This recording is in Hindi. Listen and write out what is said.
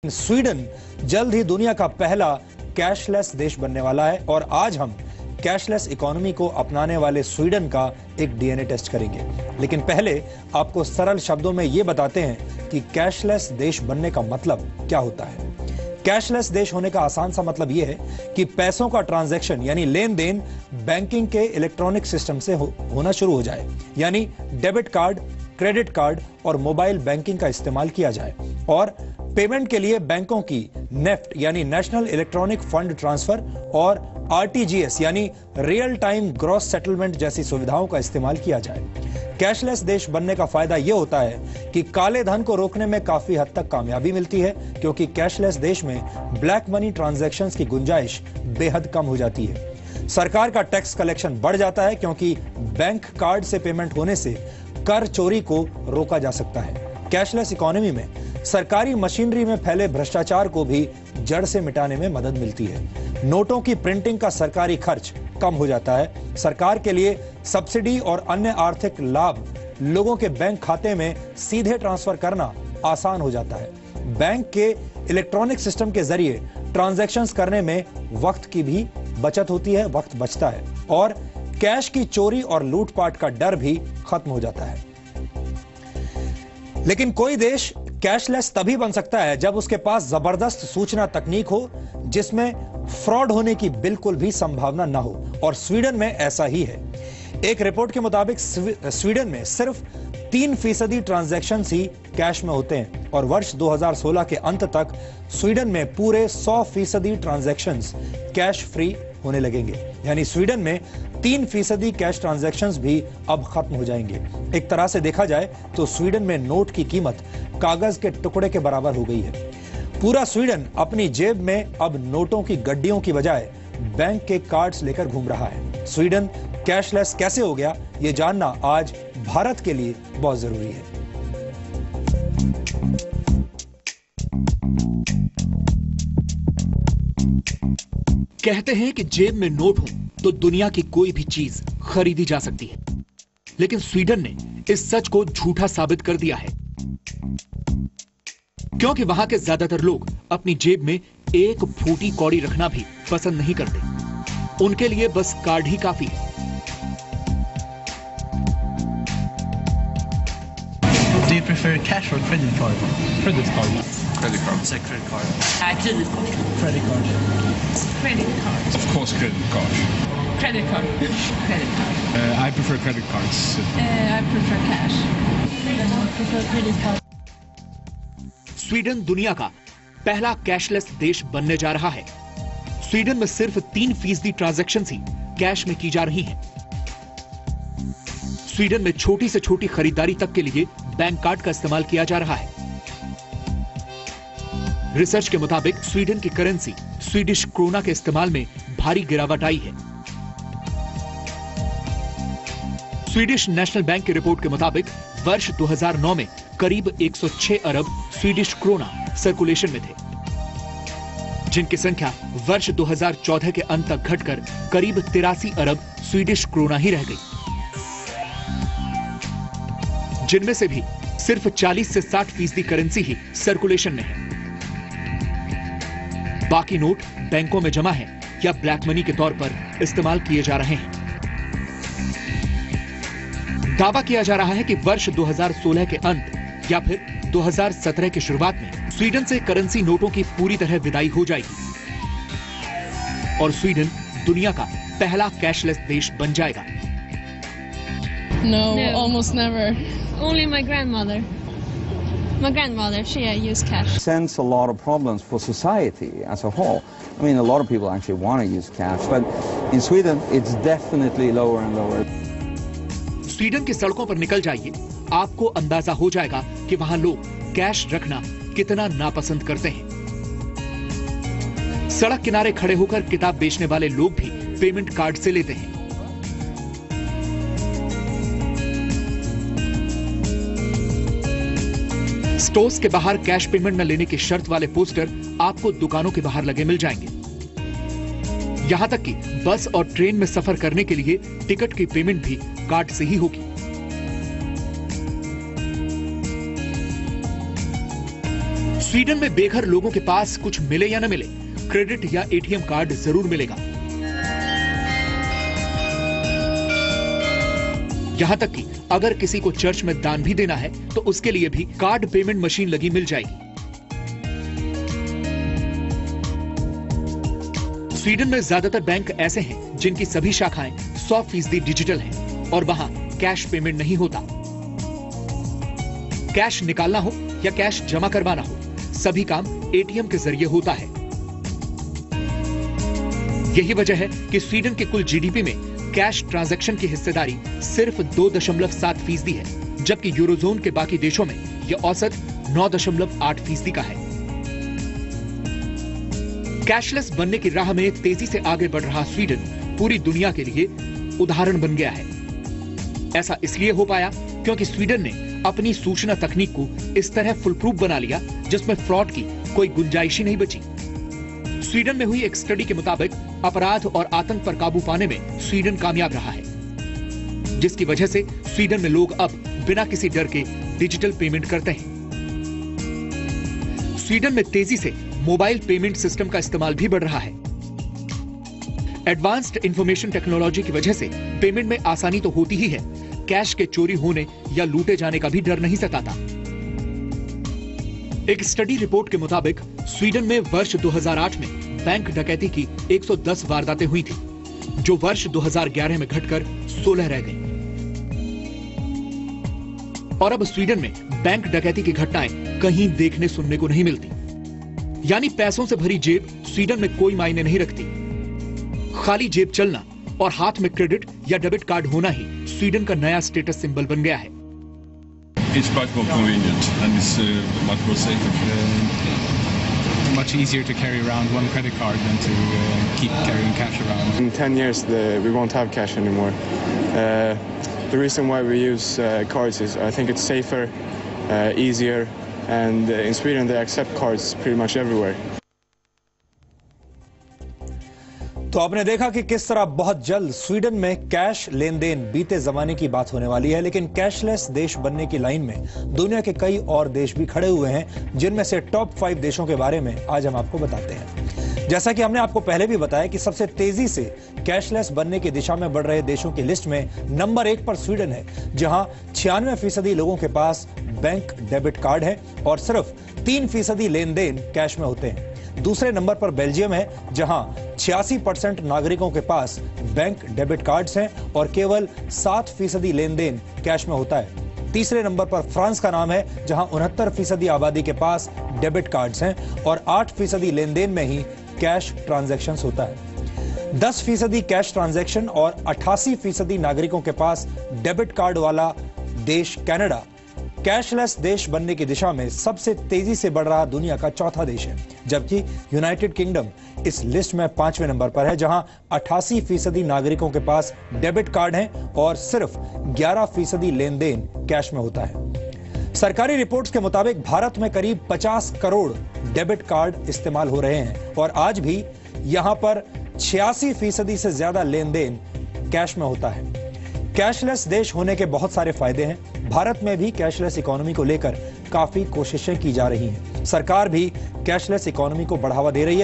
स्वीडन जल्द ही दुनिया का पहला कैशलेस देश बनने वाला है और आज हम कैशलेस इकोनॉमी को अपनाने वाले स्वीडन का एक डीएनए टेस्ट करेंगे। लेकिन पहले आपको सरल शब्दों में यह बताते हैं कि कैशलेस देश बनने का मतलब क्या होता है। कैशलेस देश होने का आसान सा मतलब यह है कि पैसों का ट्रांजैक्शन यानी लेन देन बैंकिंग के इलेक्ट्रॉनिक सिस्टम से होना शुरू हो जाए, यानी डेबिट कार्ड, क्रेडिट कार्ड और मोबाइल बैंकिंग का इस्तेमाल किया जाए और पेमेंट के लिए बैंकों की नेफ्ट यानी नेशनल इलेक्ट्रॉनिक फंड ट्रांसफर और आरटीजीएस यानी रियल टाइम ग्रॉस सेटलमेंट जैसी सुविधाओं का इस्तेमाल किया जाए। कैशलेस देश बनने का फायदा यह होता है कि काले धन को रोकने में काफी हद तक कामयाबी मिलती है, क्योंकि कैशलेस देश में ब्लैक मनी ट्रांजैक्शंस की गुंजाइश बेहद कम हो जाती है। सरकार का टैक्स कलेक्शन बढ़ जाता है, क्योंकि बैंक कार्ड से पेमेंट होने से कर चोरी को रोका जा सकता है। कैशलेस इकोनॉमी में सरकारी मशीनरी में फैले भ्रष्टाचार को भी जड़ से मिटाने में मदद मिलती है। नोटों की प्रिंटिंग का सरकारी खर्च कम हो जाता है। सरकार के लिए सब्सिडी और अन्य आर्थिक लाभ लोगों के बैंक खाते में सीधे ट्रांसफर करना आसान हो जाता है। बैंक के इलेक्ट्रॉनिक सिस्टम के जरिए ट्रांजैक्शंस करने में वक्त की भी बचत होती है, वक्त बचता है और कैश की चोरी और लूटपाट का डर भी खत्म हो जाता है। लेकिन कोई देश कैशलेस तभी बन सकता है जब उसके पास जबरदस्त सूचना तकनीक हो, जिसमें फ्रॉड होने की बिल्कुल भी संभावना ना हो, और स्वीडन में ऐसा ही है। एक रिपोर्ट के मुताबिक स्वीडन में सिर्फ 3% ट्रांजैक्शन ही कैश में होते हैं और वर्ष 2016 के अंत तक स्वीडन में पूरे 100% ट्रांजैक्शंस कैश फ्री होने लगेंगे, यानी स्वीडन में 3% कैश ट्रांजैक्शंस भी अब खत्म हो जाएंगे। एक तरह से देखा जाए तो स्वीडन में नोट की कीमत कागज के टुकड़े के बराबर हो गई है। पूरा स्वीडन अपनी जेब में अब नोटों की गड्डियों की बजाय बैंक के कार्ड्स लेकर घूम रहा है। स्वीडन कैशलेस कैसे हो गया, यह जानना आज भारत के लिए बहुत जरूरी है। कहते हैं कि जेब में नोट हो तो दुनिया की कोई भी चीज खरीदी जा सकती है, लेकिन स्वीडन ने इस सच को झूठा साबित कर दिया है, क्योंकि वहां के ज्यादातर लोग अपनी जेब में एक फूटी कौड़ी रखना भी पसंद नहीं करते। उनके लिए बस कार्ड ही काफी है। Do you prefer cash or credit card? Credit card. Credit card. Say credit card. Credit card. Credit card. Credit card. Of course, credit card. Credit card. Credit card. I prefer credit cards. I prefer cash. I prefer credit card. Sweden दुनिया का पहला कैशलेस देश बनने जा रहा है। स्वीडन में सिर्फ 3% ट्रांजैक्शन ही कैश में की जा रही हैं। स्वीडन में छोटी से छोटी खरीदारी तक के लिए बैंक कार्ड का इस्तेमाल किया जा रहा है। रिसर्च के मुताबिक स्वीडन की करेंसी स्वीडिश क्रोना के इस्तेमाल में भारी गिरावट आई है। स्वीडिश नेशनल बैंक की रिपोर्ट के मुताबिक वर्ष 2009 में करीब 106 अरब स्वीडिश क्रोना सर्कुलेशन में थे, जिनकी संख्या वर्ष 2014 के अंत तक घटकर करीब 83 अरब स्वीडिश क्रोना ही रह गई, जिनमें से भी सिर्फ 40 से 60% करेंसी ही सर्कुलेशन में है। बाकी नोट बैंकों में जमा है या ब्लैक मनी के तौर पर इस्तेमाल किए जा रहे हैं। दावा किया जा रहा है कि वर्ष 2016 के अंत या फिर 2017 की शुरुआत में स्वीडन से करेंसी नोटों की पूरी तरह विदाई हो जाएगी और स्वीडन दुनिया का पहला कैशलेस देश बन जाएगा। No, almost never. Only my grandmother. My grandmother, she used cash. Presents a lot of problems for society as a whole. I mean, a lot of people actually want to use cash, but in Sweden, it's definitely lower and lower. Sweden की सड़कों पर निकल जाइए, आपको अंदाजा हो जाएगा कि वहां लोग कैश रखना कितना नापसंद करते हैं। सड़क किनारे खड़े होकर किताब बेचने वाले लोग भी पेमेंट कार्ड से लेते हैं। स्टोर्स के बाहर कैश पेमेंट न लेने की शर्त वाले पोस्टर आपको दुकानों के बाहर लगे मिल जाएंगे। यहां तक कि बस और ट्रेन में सफर करने के लिए टिकट की पेमेंट भी कार्ड से ही होगी। स्वीडन में बेघर लोगों के पास कुछ मिले या न मिले, क्रेडिट या एटीएम कार्ड जरूर मिलेगा। यहां तक कि अगर किसी को चर्च में दान भी देना है तो उसके लिए भी कार्ड पेमेंट मशीन लगी मिल जाएगी। स्वीडन में ज्यादातर बैंक ऐसे हैं जिनकी सभी शाखाएं 100% डिजिटल हैं और वहां कैश पेमेंट नहीं होता। कैश निकालना हो या कैश जमा करवाना हो, सभी काम एटीएम के जरिए होता है। यही वजह है कि स्वीडन के कुल जीडीपी में कैश ट्रांजैक्शन की हिस्सेदारी सिर्फ 2.7% है, जबकि यूरोजोन के बाकी देशों में यह औसत 9.8% का है। कैशलेस बनने की राह में तेजी से आगे बढ़ रहा स्वीडन पूरी दुनिया के लिए उदाहरण बन गया है। ऐसा इसलिए हो पाया क्योंकि स्वीडन ने अपनी सूचना तकनीक को इस तरह फुलप्रूफ बना लिया जिसमें फ्रॉड की कोई गुंजाइश ही नहीं बची। स्वीडन में हुई एक स्टडी के मुताबिक अपराध और आतंक पर काबू पाने में स्वीडन कामयाब रहा है, जिसकी वजह से स्वीडन में लोग अब बिना किसी डर के डिजिटल पेमेंट करते हैं। स्वीडन में तेजी से मोबाइल पेमेंट सिस्टम का इस्तेमाल भी बढ़ रहा है। एडवांस्ड इंफॉर्मेशन टेक्नोलॉजी की वजह से पेमेंट में आसानी तो होती ही है, कैश के चोरी होने या लूटे जाने का भी डर नहीं सताता। एक स्टडी रिपोर्ट के मुताबिक स्वीडन में वर्ष 2008 में बैंक डकैती की 110 वारदातें हुई थी, जो वर्ष 2011 में घटकर 16 रह गई। और अब स्वीडन में बैंक डकैती की घटनाएं कहीं देखने सुनने को नहीं मिलती। यानी पैसों से भरी जेब स्वीडन में कोई मायने नहीं रखती। खाली जेब चलना और हाथ में क्रेडिट या डेबिट कार्ड होना ही स्वीडन का नया स्टेटस सिंबल बन गया है। It's quite more convenient and it's much more safer. Much easier to carry around one credit card than to keep carrying cash around. In 10 years, we won't have cash anymore. The reason why we use cards is I think it's safer, easier, and in Sweden they accept cards pretty much everywhere. तो आपने देखा कि किस तरह बहुत जल्द स्वीडन में कैश लेन देन बीते जमाने की बात होने वाली है, लेकिन कैशलेस देश बनने की लाइन में दुनिया के कई और देश भी खड़े हुए हैं, जिनमें से टॉप 5 देशों के बारे में आज हम आपको बताते हैं। जैसा कि हमने आपको पहले भी बताया कि सबसे तेजी से कैशलेस बनने की दिशा में बढ़ रहे देशों की लिस्ट में नंबर 1 पर स्वीडन है, जहां 96% लोगों के पास बैंक डेबिट कार्ड है और सिर्फ 3% लेन देन कैश में होते हैं। दूसरे नंबर पर बेल्जियम है, जहां 86% नागरिकों के पास बैंक डेबिट कार्ड्स हैं और केवल 7% लेन देन कैश में होता है। तीसरे नंबर पर फ्रांस का नाम है, जहां 69% आबादी के पास डेबिट कार्ड्स हैं और 8% लेन देन में ही कैश ट्रांजैक्शंस होता है। 10% कैश ट्रांजैक्शन और 88% नागरिकों के पास डेबिट कार्ड वाला देश कनाडा कैशलेस देश बनने की दिशा में सबसे तेजी से बढ़ रहा दुनिया का चौथा देश है, जबकि यूनाइटेड किंगडम इस लिस्ट में 5वें नंबर पर है, जहां 88% नागरिकों के पास डेबिट कार्ड हैं और सिर्फ 11% लेन देन कैश में होता है। सरकारी रिपोर्ट्स के मुताबिक भारत में करीब 50 करोड़ डेबिट कार्ड इस्तेमाल हो रहे हैं और आज भी यहां पर 86% से ज्यादा लेन देन कैश में होता है। कैशलेस देश होने के बहुत सारे फायदे हैं। भारत में भी कैशलेस इकोनॉमी को लेकर काफी कोशिशें की जा रही हैं। सरकार भी कैशलेस इकोनॉमी को बढ़ावा दे रही है।